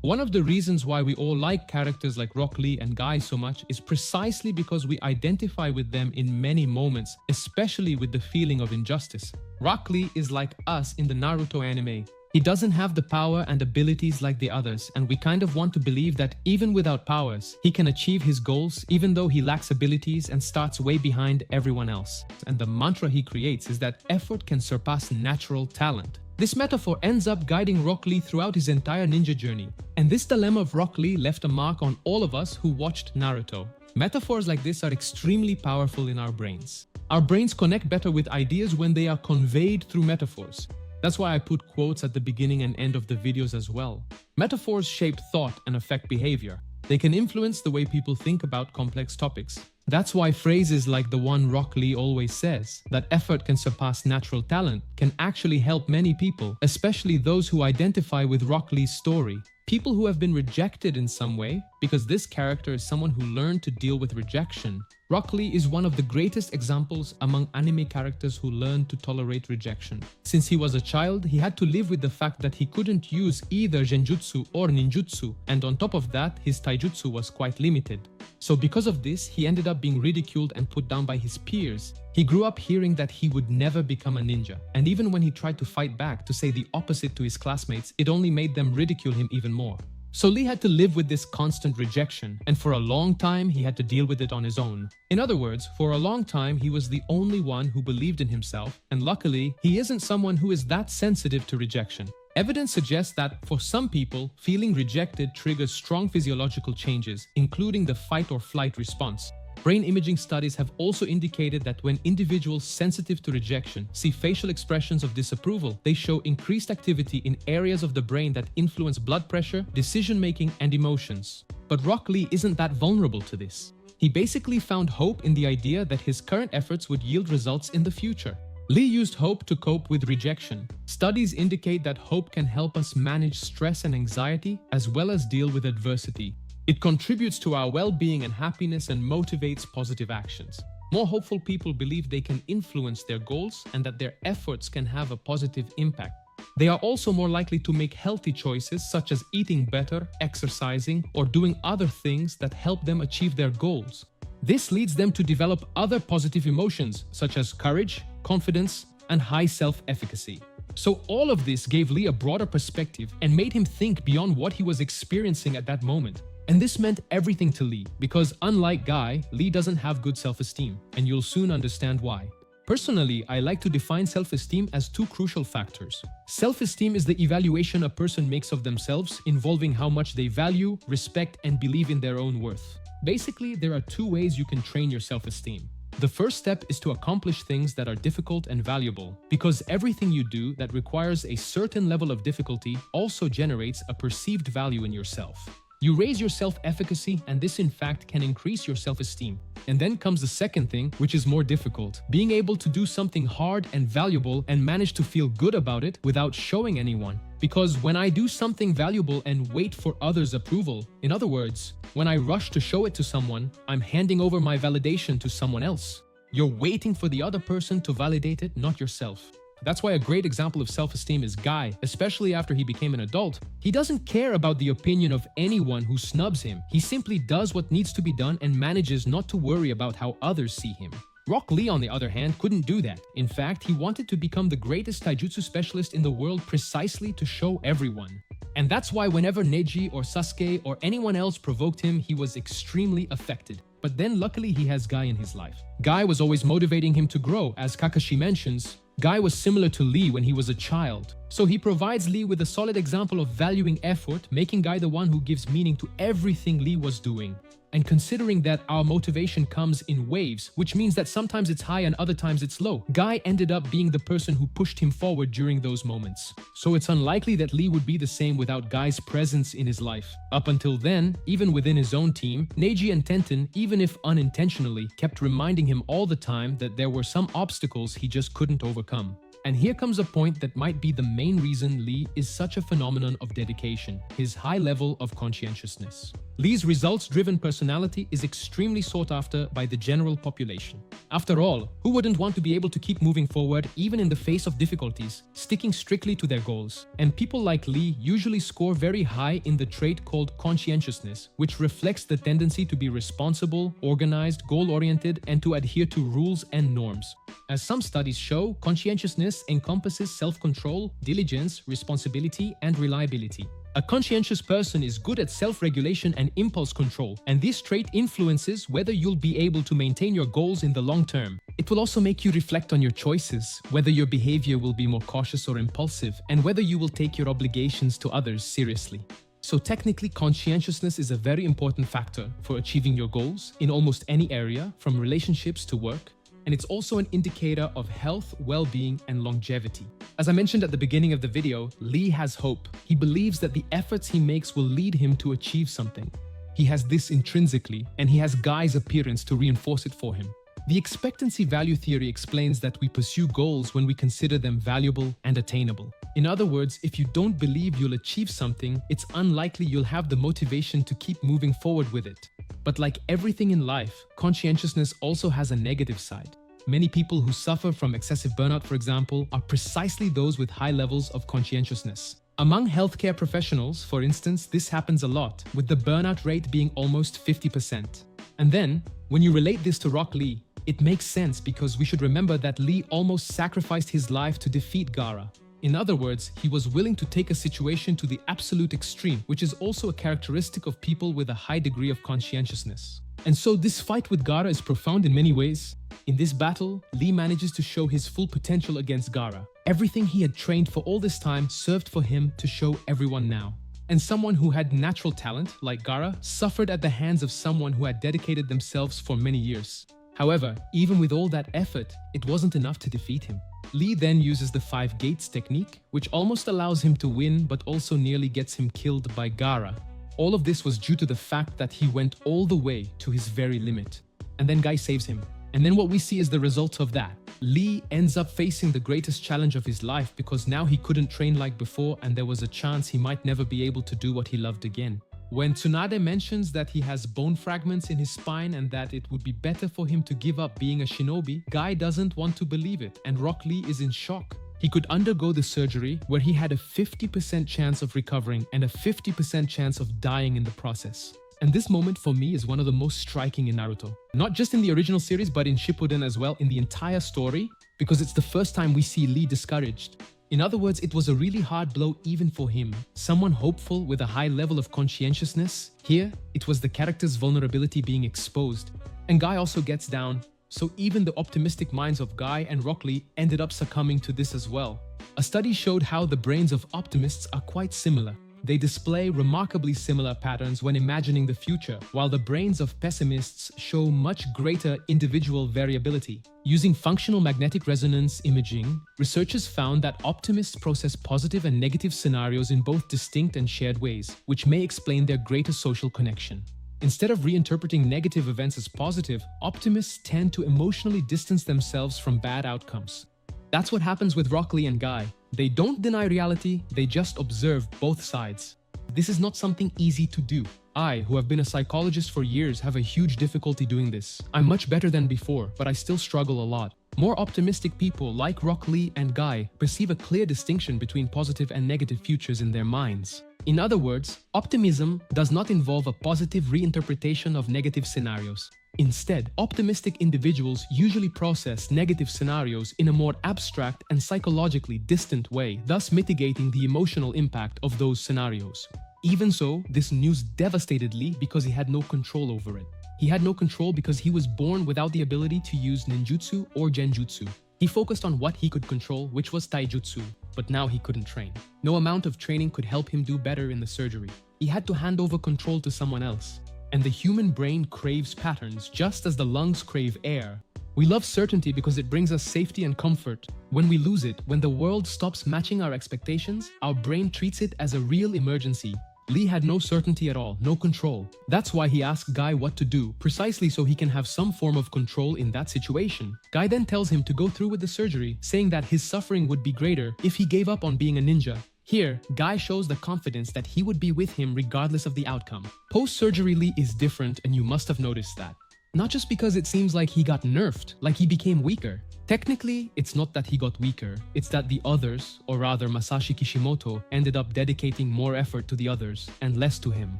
One of the reasons why we all like characters like Rock Lee and Guy so much is precisely because we identify with them in many moments, especially with the feeling of injustice. Rock Lee is like us in the Naruto anime. He doesn't have the power and abilities like the others, and we kind of want to believe that even without powers, he can achieve his goals even though he lacks abilities and starts way behind everyone else. And the mantra he creates is that effort can surpass natural talent. This metaphor ends up guiding Rock Lee throughout his entire ninja journey. And this dilemma of Rock Lee left a mark on all of us who watched Naruto. Metaphors like this are extremely powerful in our brains. Our brains connect better with ideas when they are conveyed through metaphors. That's why I put quotes at the beginning and end of the videos as well. Metaphors shape thought and affect behavior. They can influence the way people think about complex topics. That's why phrases like the one Rock Lee always says, that effort can surpass natural talent, can actually help many people, especially those who identify with Rock Lee's story. People who have been rejected in some way, because this character is someone who learned to deal with rejection. Rock Lee is one of the greatest examples among anime characters who learned to tolerate rejection. Since he was a child, he had to live with the fact that he couldn't use either genjutsu or ninjutsu, and on top of that, his taijutsu was quite limited. So because of this, he ended up being ridiculed and put down by his peers. He grew up hearing that he would never become a ninja, and even when he tried to fight back to say the opposite to his classmates, it only made them ridicule him even more. So Lee had to live with this constant rejection, and for a long time he had to deal with it on his own. In other words, for a long time he was the only one who believed in himself, and luckily, he isn't someone who is that sensitive to rejection. Evidence suggests that, for some people, feeling rejected triggers strong physiological changes, including the fight or flight response. Brain imaging studies have also indicated that when individuals sensitive to rejection see facial expressions of disapproval, they show increased activity in areas of the brain that influence blood pressure, decision-making, and emotions. But Rock Lee isn't that vulnerable to this. He basically found hope in the idea that his current efforts would yield results in the future. Lee used hope to cope with rejection. Studies indicate that hope can help us manage stress and anxiety, as well as deal with adversity. It contributes to our well-being and happiness and motivates positive actions. More hopeful people believe they can influence their goals and that their efforts can have a positive impact. They are also more likely to make healthy choices such as eating better, exercising, or doing other things that help them achieve their goals. This leads them to develop other positive emotions such as courage, confidence, and high self-efficacy. So all of this gave Lee a broader perspective and made him think beyond what he was experiencing at that moment. And this meant everything to Lee, because unlike Guy, Lee doesn't have good self-esteem, and you'll soon understand why. Personally, I like to define self-esteem as two crucial factors. Self-esteem is the evaluation a person makes of themselves, involving how much they value, respect, and believe in their own worth. Basically, there are two ways you can train your self-esteem. The first step is to accomplish things that are difficult and valuable, because everything you do that requires a certain level of difficulty also generates a perceived value in yourself. You raise your self-efficacy, and this in fact can increase your self-esteem. And then comes the second thing, which is more difficult. Being able to do something hard and valuable and manage to feel good about it without showing anyone. Because when I do something valuable and wait for others' approval, in other words, when I rush to show it to someone, I'm handing over my validation to someone else. You're waiting for the other person to validate it, not yourself. That's why a great example of self-esteem is Guy, especially after he became an adult. He doesn't care about the opinion of anyone who snubs him. He simply does what needs to be done and manages not to worry about how others see him. Rock Lee, on the other hand, couldn't do that. In fact, he wanted to become the greatest taijutsu specialist in the world precisely to show everyone. And that's why whenever Neji or Sasuke or anyone else provoked him, he was extremely affected. But then luckily he has Guy in his life. Guy was always motivating him to grow. As Kakashi mentions, Guy was similar to Lee when he was a child. So he provides Lee with a solid example of valuing effort, making Guy the one who gives meaning to everything Lee was doing. And considering that our motivation comes in waves, which means that sometimes it's high and other times it's low, Guy ended up being the person who pushed him forward during those moments. So it's unlikely that Lee would be the same without Guy's presence in his life. Up until then, even within his own team, Neji and Tenten, even if unintentionally, kept reminding him all the time that there were some obstacles he just couldn't overcome. And here comes a point that might be the main reason Lee is such a phenomenon of dedication, his high level of conscientiousness. Lee's results-driven personality is extremely sought after by the general population. After all, who wouldn't want to be able to keep moving forward even in the face of difficulties, sticking strictly to their goals? And people like Lee usually score very high in the trait called conscientiousness, which reflects the tendency to be responsible, organized, goal-oriented, and to adhere to rules and norms. As some studies show, conscientiousness encompasses self-control, diligence, responsibility, and reliability. A conscientious person is good at self-regulation and impulse control, and this trait influences whether you'll be able to maintain your goals in the long term. It will also make you reflect on your choices, whether your behavior will be more cautious or impulsive, and whether you will take your obligations to others seriously. So technically, conscientiousness is a very important factor for achieving your goals in almost any area, from relationships to work. And it's also an indicator of health, well-being, and longevity. As I mentioned at the beginning of the video, Lee has hope. He believes that the efforts he makes will lead him to achieve something. He has this intrinsically, and he has Guy's appearance to reinforce it for him. The expectancy value theory explains that we pursue goals when we consider them valuable and attainable. In other words, if you don't believe you'll achieve something, it's unlikely you'll have the motivation to keep moving forward with it. But like everything in life, conscientiousness also has a negative side. Many people who suffer from excessive burnout, for example, are precisely those with high levels of conscientiousness. Among healthcare professionals, for instance, this happens a lot, with the burnout rate being almost 50%. And then, when you relate this to Rock Lee, it makes sense because we should remember that Lee almost sacrificed his life to defeat Gaara. In other words, he was willing to take a situation to the absolute extreme, which is also a characteristic of people with a high degree of conscientiousness. And so this fight with Gaara is profound in many ways. In this battle, Lee manages to show his full potential against Gaara. Everything he had trained for all this time served for him to show everyone now. And someone who had natural talent, like Gaara, suffered at the hands of someone who had dedicated themselves for many years. However, even with all that effort, it wasn't enough to defeat him. Lee then uses the 5 gates technique, which almost allows him to win but also nearly gets him killed by Gaara. All of this was due to the fact that he went all the way to his very limit. And then Guy saves him. And then what we see is the result of that. Lee ends up facing the greatest challenge of his life because now he couldn't train like before and there was a chance he might never be able to do what he loved again. When Tsunade mentions that he has bone fragments in his spine and that it would be better for him to give up being a shinobi, Guy doesn't want to believe it and Rock Lee is in shock. He could undergo the surgery where he had a 50% chance of recovering and a 50% chance of dying in the process. And this moment for me is one of the most striking in Naruto. Not just in the original series, but in Shippuden as well, in the entire story, because it's the first time we see Lee discouraged. In other words, it was a really hard blow even for him. Someone hopeful with a high level of conscientiousness. Here, it was the character's vulnerability being exposed. And Guy also gets down. So even the optimistic minds of Guy and Rock Lee ended up succumbing to this as well. A study showed how the brains of optimists are quite similar. They display remarkably similar patterns when imagining the future, while the brains of pessimists show much greater individual variability. Using functional magnetic resonance imaging, researchers found that optimists process positive and negative scenarios in both distinct and shared ways, which may explain their greater social connection. Instead of reinterpreting negative events as positive, optimists tend to emotionally distance themselves from bad outcomes. That's what happens with Rock Lee and Guy. They don't deny reality, they just observe both sides. This is not something easy to do. I, who have been a psychologist for years, have a huge difficulty doing this. I'm much better than before, but I still struggle a lot. More optimistic people like Rock Lee and Guy perceive a clear distinction between positive and negative futures in their minds. In other words, optimism does not involve a positive reinterpretation of negative scenarios. Instead, optimistic individuals usually process negative scenarios in a more abstract and psychologically distant way, thus mitigating the emotional impact of those scenarios. Even so, this news devastated Lee because he had no control over it. He had no control because he was born without the ability to use ninjutsu or genjutsu. He focused on what he could control, which was taijutsu, but now he couldn't train. No amount of training could help him do better in the surgery. He had to hand over control to someone else. And the human brain craves patterns just as the lungs crave air. We love certainty because it brings us safety and comfort. When we lose it, when the world stops matching our expectations, our brain treats it as a real emergency. Lee had no certainty at all, no control. That's why he asked Guy what to do, precisely so he can have some form of control in that situation. Guy then tells him to go through with the surgery, saying that his suffering would be greater if he gave up on being a ninja. Here, Guy shows the confidence that he would be with him regardless of the outcome. Post-surgery Lee is different, and you must have noticed that. Not just because it seems like he got nerfed, like he became weaker. Technically, it's not that he got weaker, it's that the others, or rather Masashi Kishimoto, ended up dedicating more effort to the others and less to him.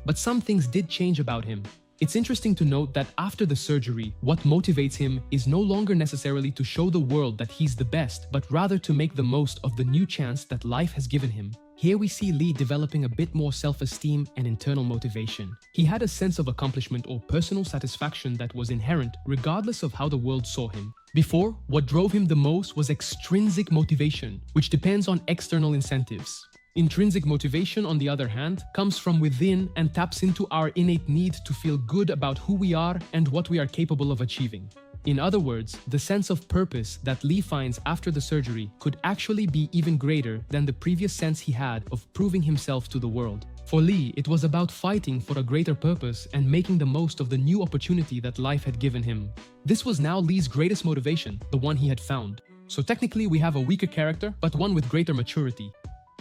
But some things did change about him. It's interesting to note that after the surgery, what motivates him is no longer necessarily to show the world that he's the best, but rather to make the most of the new chance that life has given him. Here we see Lee developing a bit more self-esteem and internal motivation. He had a sense of accomplishment or personal satisfaction that was inherent regardless of how the world saw him. Before, what drove him the most was extrinsic motivation, which depends on external incentives. Intrinsic motivation, on the other hand, comes from within and taps into our innate need to feel good about who we are and what we are capable of achieving. In other words, the sense of purpose that Lee finds after the surgery could actually be even greater than the previous sense he had of proving himself to the world. For Lee, it was about fighting for a greater purpose and making the most of the new opportunity that life had given him. This was now Lee's greatest motivation, the one he had found. So technically we have a weaker character, but one with greater maturity.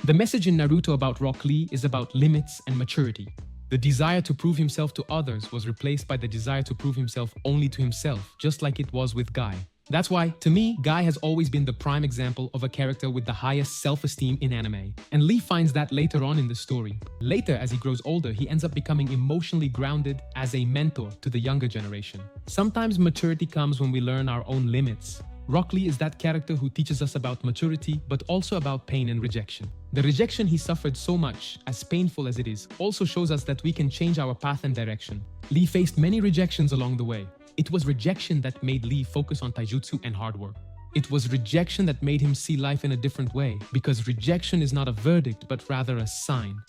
The message in Naruto about Rock Lee is about limits and maturity. The desire to prove himself to others was replaced by the desire to prove himself only to himself, just like it was with Guy. That's why, to me, Guy has always been the prime example of a character with the highest self-esteem in anime. And Lee finds that later on in the story. Later, as he grows older, he ends up becoming emotionally grounded as a mentor to the younger generation. Sometimes maturity comes when we learn our own limits. Rock Lee is that character who teaches us about maturity, but also about pain and rejection. The rejection he suffered so much, as painful as it is, also shows us that we can change our path and direction. Lee faced many rejections along the way. It was rejection that made Lee focus on taijutsu and hard work. It was rejection that made him see life in a different way, because rejection is not a verdict, but rather a sign.